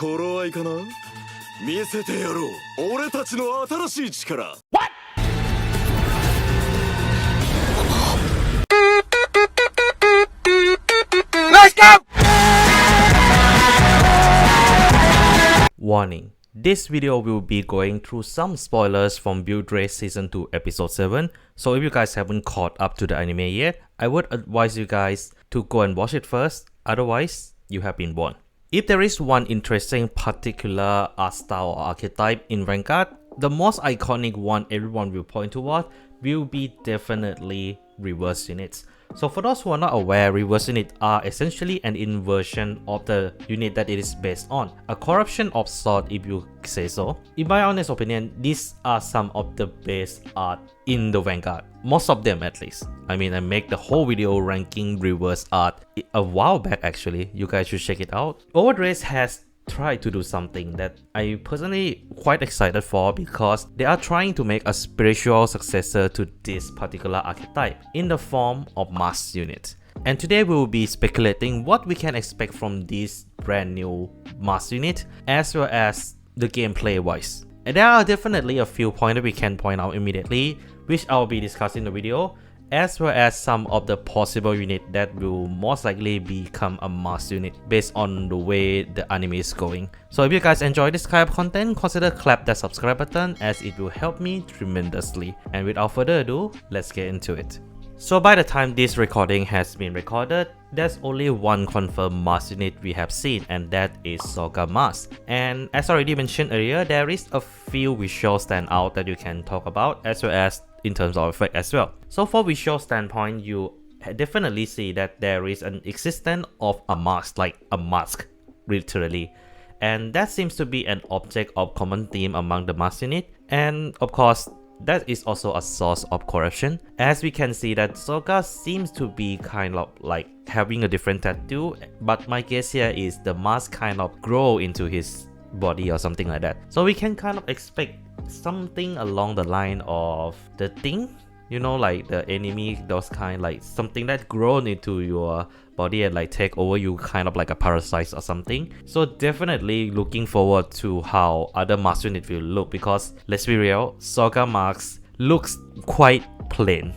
頃合いかな。見せてやろう、俺たちの新しい力。Let's go! Warning. This video will be going through some spoilers from Build Race Season 2 Episode 7, so if you guys haven't caught up to the anime yet, I would advise you guys to go and watch it first, otherwise you have been warned. If there is one interesting particular art style or archetype in Vanguard, the most iconic one everyone will point toward will be definitely reverse units. So for those who are not aware, reverse units are essentially an inversion of the unit that it is based on. A corruption of sort, if you say so. In my honest opinion, these are some of the best art in the Vanguard. Most of them at least. I mean, I make the whole video ranking reverse art a while back actually. You guys should check it out. Overdress has tried to do something that I personally quite excited for because they are trying to make a spiritual successor to this particular archetype in the form of Masque Units. And today we will be speculating what we can expect from this brand new Masque Unit as well as the gameplay wise. And there are definitely a few points that we can point out immediately, which I'll be discussing in the video, as well as some of the possible unit that will most likely become a Masque unit based on the way the anime is going. So if you guys enjoy this kind of content, consider clap that subscribe button as it will help me tremendously. And without further ado, let's get into it. So by the time this recording has been recorded, there's only one confirmed Masque unit we have seen, and that is Soga Masque. And as already mentioned earlier, there is a few visual standout that you can talk about as well as in terms of effect as well. So for visual standpoint, you definitely see that there is an existence of a mask, like a mask literally, and that seems to be an object of common theme among the Masque unit, and of course that is also a source of corruption, as we can see that Soga seems to be kind of like having a different tattoo, but my guess here is the mask kind of grow into his body or something like that. So we can kind of expect something along the line of the thing, you know, like the enemy, those kind, like something that grown into your body and like take over you, kind of like a parasite or something. So definitely looking forward to how other Masque unit will look, because let's be real, Soga Masque looks quite plain.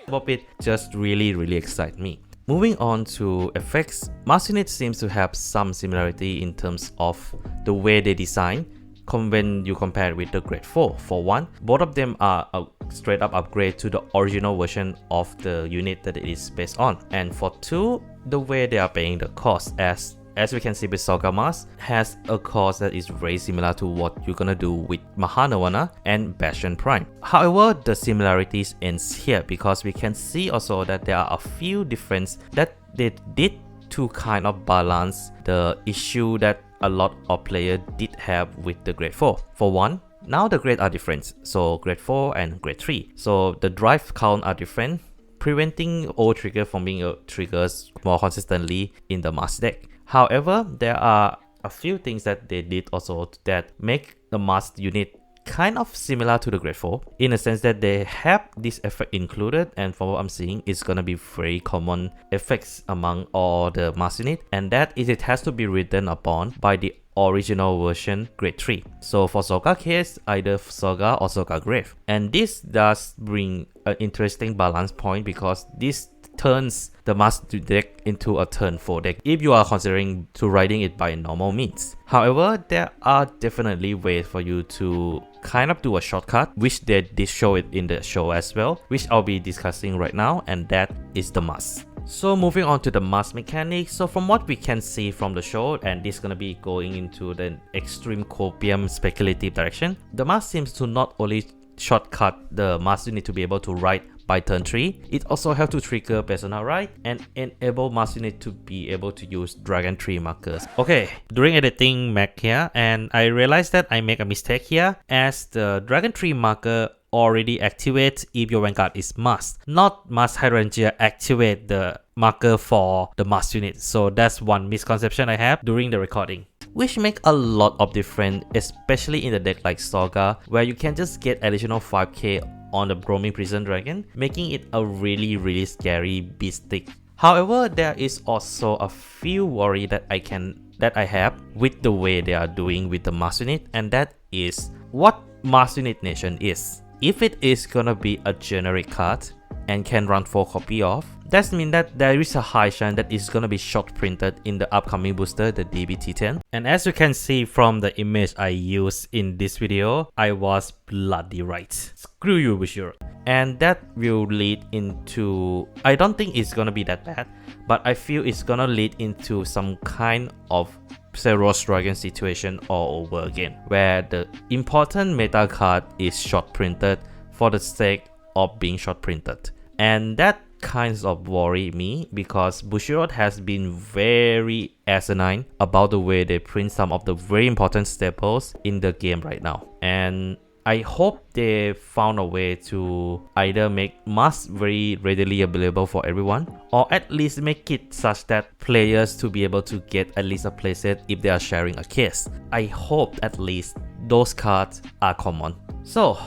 Of it just really excites me. Moving on to effects, Masque Unit seems to have some similarity in terms of the way they design when you compare it with the Grade 4. For one, both of them are a straight up upgrade to the original version of the unit that it is based on. And for two, the way they are paying the cost, as we can see with Soga Masque, has a cost that is very similar to what you're gonna do with Mahanawana and Bastion Prime. However, the similarities ends here because we can see also that there are a few differences that they did to kind of balance the issue that a lot of players did have with the Grade 4. For one, now the grades are different, so Grade 4 and Grade 3. So the drive count are different, preventing all triggers from being triggers more consistently in the Masque deck. However, there are a few things that they did also that make the Masque unit kind of similar to the Grade 4, in a sense that they have this effect included, and from what I'm seeing, it's gonna be very common effects among all the Masque unit, and that is it has to be written upon by the original version Grade 3. So for Soga case, either Soga or Soga Grave. And this does bring an interesting balance point because this turns the Masque deck into a turn 4 deck if you are considering to writing it by normal means. However, there are definitely ways for you to kind of do a shortcut, which they did show it in the show as well, which I'll be discussing right now, and that is the Masque. So moving on to the Masque mechanics, so from what we can see from the show, and this is gonna be going into the extreme copium speculative direction, the Masque seems to not only shortcut the Masque unit to be able to write by turn 3, it also have to trigger Persona Right and enable Masque unit to be able to use Dragon Tree markers. Okay, during editing Mac here, and I realized that I make a mistake here, as the Dragon Tree marker already activate if your Vanguard is Masque, not Masque Hydrangea activate the marker for the Masque unit. So that's one misconception I have during the recording, which make a lot of difference, especially in the deck like Soga, where you can just get additional 5k on the Roaming Prison Dragon, making it a really scary beast stick. However, there is also a few worry that I have with the way they are doing with the Masque Unit, and that is what Masque Unit Nation is. If it is gonna be a generic card and can run 4 copy of, that means that there is a high chance that it's gonna be short printed in the upcoming booster, the DBT10. And as you can see from the image I used in this video, I was bloody right. Screw you, Bushiroad. And that will lead into, I don't think it's gonna be that bad, but I feel it's gonna lead into some kind of Zero's Dragon situation all over again, where the important meta card is short printed for the sake of being short printed. And that kinds of worry me because Bushiroad has been very asinine about the way they print some of the very important staples in the game right now. And I hope they found a way to either make masks very readily available for everyone, or at least make it such that players to be able to get at least a playset if they are sharing a case. I hope at least those cards are common. So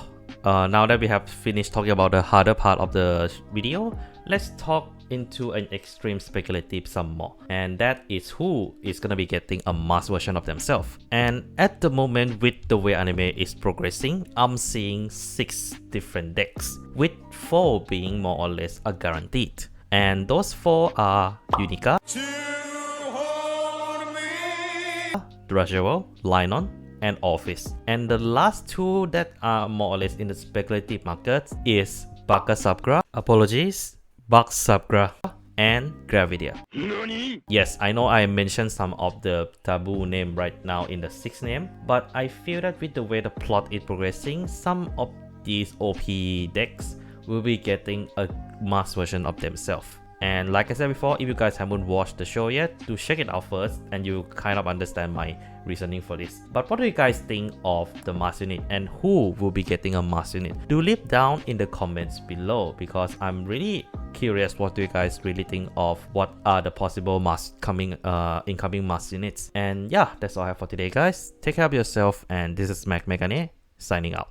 now that we have finished talking about the harder part of the video, let's talk into an extreme speculative some more, and that is who is gonna be getting a mask version of themselves. And at the moment, with the way anime is progressing, I'm seeing 6 different decks, with 4 being more or less a guaranteed. And those 4 are Unica, Drageo, Linon, and Office. And the last 2 that are more or less in the speculative market is Baka Sabgra, apologies, Bug Sabgra, and Gravidia. Yes, I know I mentioned some of the taboo name right now in the 6th name, but I feel that with the way the plot is progressing, some of these OP decks will be getting a mask version of themselves. And like I said before, if you guys haven't watched the show yet, do check it out first and you kind of understand my reasoning for this. But what do you guys think of the Masque Unit and who will be getting a Masque Unit? Do leave down in the comments below because I'm really curious what do you guys really think of what are the possible incoming Masque Units. And yeah, that's all I have for today guys. Take care of yourself, and this is McMegane signing out.